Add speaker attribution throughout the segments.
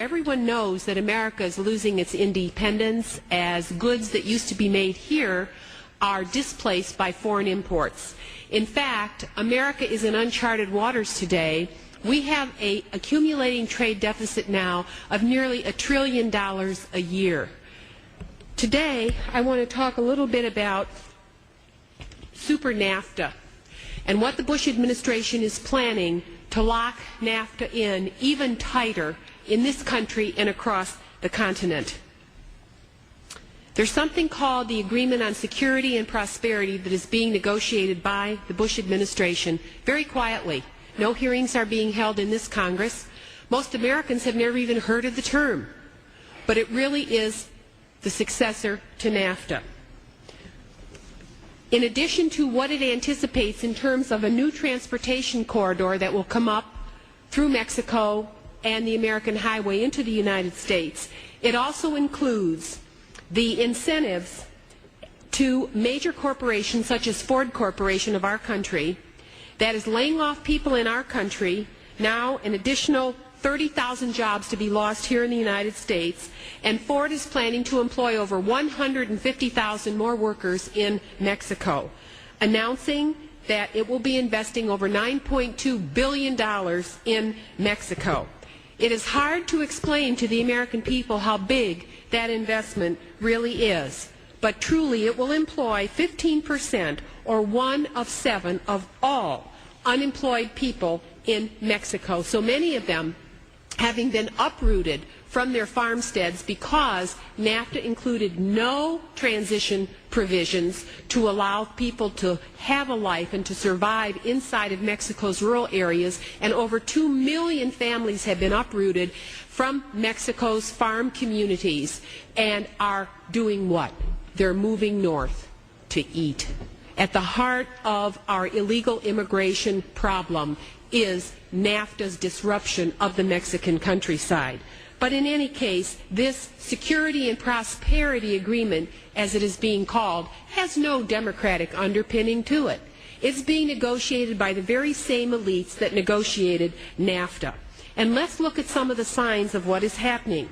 Speaker 1: Everyone knows that America is losing its independence as goods that used to be made here are displaced by foreign imports. In fact, America is in uncharted waters today. We have an accumulating trade deficit now of nearly $1 trillion a year. Today, I want to talk a little bit about Super NAFTA and what the Bush administration is planning to lock NAFTA in even tighter in this country and across the continent. There's something called the Agreement on Security and Prosperity that is being negotiated by the Bush administration very quietly. No hearings are being held in this Congress. Most Americans have never even heard of the term. But it really is the successor to NAFTA. In addition to what it anticipates in terms of a new transportation corridor that will come up through Mexico and the American highway into the United States, it also includes the incentives to major corporations such as Ford Corporation of our country that is laying off people in our country, now an additional 30,000 jobs to be lost here in the United States, and Ford is planning to employ over 150,000 more workers in Mexico, announcing that it will be investing over $9.2 billion in Mexico. It is hard to explain to the American people how big that investment really is, but truly it will employ 15%, or 1 of 7 of all unemployed people in Mexico, so many of them having been uprooted from their farmsteads because NAFTA included no transition provisions to allow people to have a life and to survive inside of Mexico's rural areas, and over 2 million families have been uprooted from Mexico's farm communities and are doing what? They're moving north to eat. At the heart of our illegal immigration problem is NAFTA's disruption of the Mexican countryside. But in any case, this Security and Prosperity Agreement, as it is being called, has no democratic underpinning to it. It's being negotiated by the very same elites that negotiated NAFTA. And let's look at some of the signs of what is happening.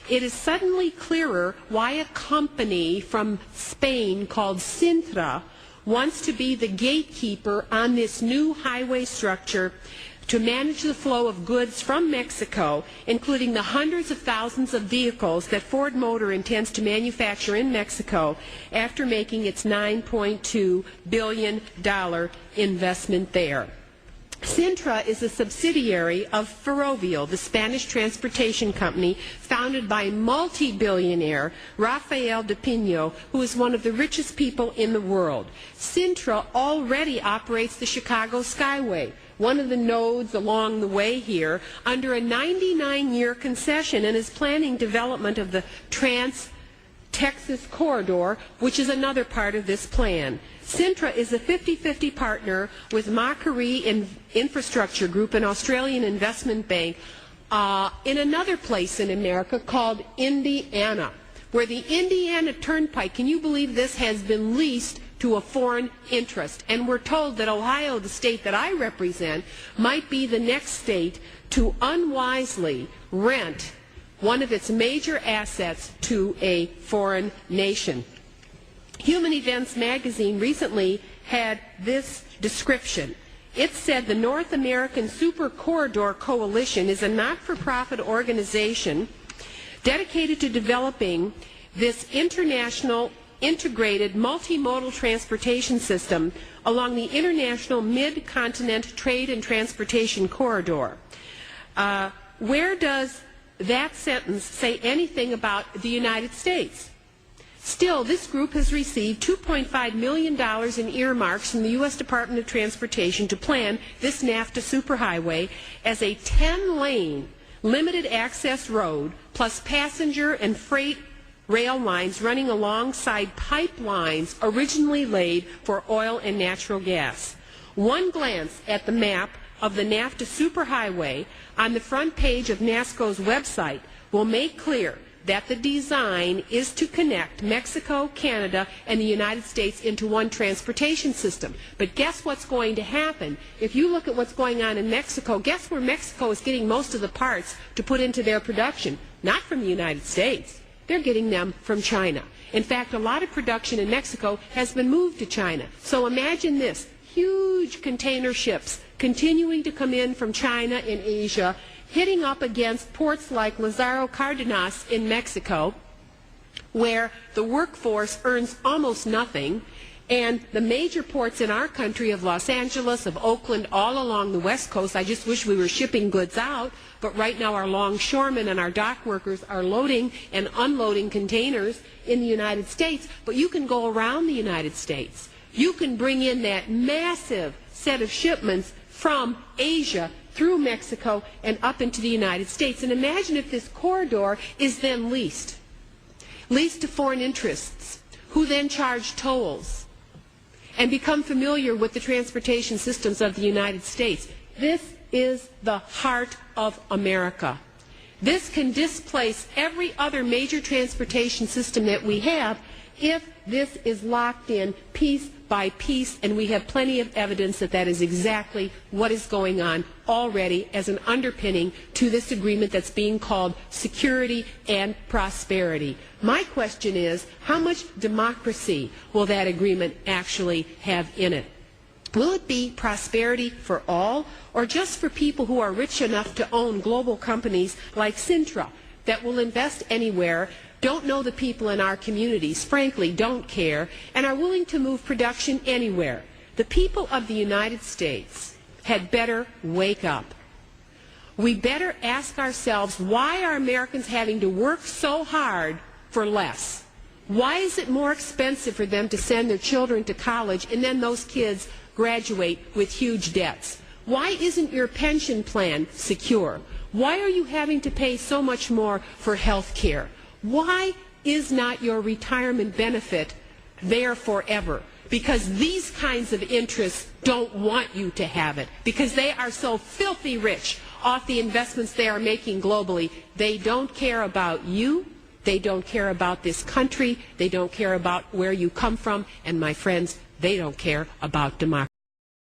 Speaker 1: It is suddenly clearer why a company from Spain called Sintra wants to be the gatekeeper on this new highway structure to manage the flow of goods from Mexico, including the hundreds of thousands of vehicles that Ford Motor intends to manufacture in Mexico after making its $9.2 billion investment there. Sintra is a subsidiary of Ferrovial, the Spanish transportation company founded by multi-billionaire Rafael de Pino, who is one of the richest people in the world. Sintra already operates the Chicago Skyway, one of the nodes along the way here, under a 99-year concession, and is planning development of the Trans-Texas Corridor, which is another part of this plan. Sintra is a 50-50 partner with Macquarie Infrastructure Group, an Australian investment bank, in another place in America called Indiana, where the Indiana Turnpike, can you believe this, has been leased to a foreign interest. And we're told that Ohio, the state that I represent, might be the next state to unwisely rent one of its major assets to a foreign nation. Human Events magazine recently had this description. It said the North American Super Corridor Coalition is a not-for-profit organization dedicated to developing this international integrated multimodal transportation system along the international mid-continent trade and transportation corridor. Where does that sentence say anything about the United States? Still, this group has received $2.5 million in earmarks from the U.S. Department of Transportation to plan this NAFTA superhighway as a 10-lane limited access road plus passenger and freight rail lines running alongside pipelines originally laid for oil and natural gas. One glance at the map of the NAFTA superhighway on the front page of NASCO's website will make clear that the design is to connect Mexico, Canada, and the United States into one transportation system. But guess what's going to happen? If you look at what's going on in Mexico, guess where Mexico is getting most of the parts to put into their production? Not from the United States. They're getting them from China. In fact, a lot of production in Mexico has been moved to China. So imagine this, huge container ships continuing to come in from China and Asia, hitting up against ports like Lázaro Cárdenas in Mexico, where the workforce earns almost nothing, and the major ports in our country of Los Angeles, of Oakland, all along the West Coast. I just wish we were shipping goods out, but right now our longshoremen and our dock workers are loading and unloading containers in the United States, but you can go around the United States. You can bring in that massive set of shipments from Asia through Mexico and up into the United States. And imagine if this corridor is then leased to foreign interests, who then charge tolls and become familiar with the transportation systems of the United States. This is the heart of America. This can displace every other major transportation system that we have if this is locked in piece by piece, and we have plenty of evidence that that is exactly what is going on already as an underpinning to this agreement that's being called security and prosperity. My question is, how much democracy will that agreement actually have in it? Will it be prosperity for all, or just for people who are rich enough to own global companies like Sintra that will invest anywhere, don't know the people in our communities, frankly don't care, and are willing to move production anywhere? The people of the United States had better wake up. We better ask ourselves, why are Americans having to work so hard for less? Why is it more expensive for them to send their children to college and then those kids graduate with huge debts? Why isn't your pension plan secure? Why are you having to pay so much more for health care? Why is not your retirement benefit there forever? Because these kinds of interests don't want you to have it, because they are so filthy rich off the investments they are making globally. They don't care about you. They don't care about this country. They don't care about where you come from. And my friends, they don't care about democracy.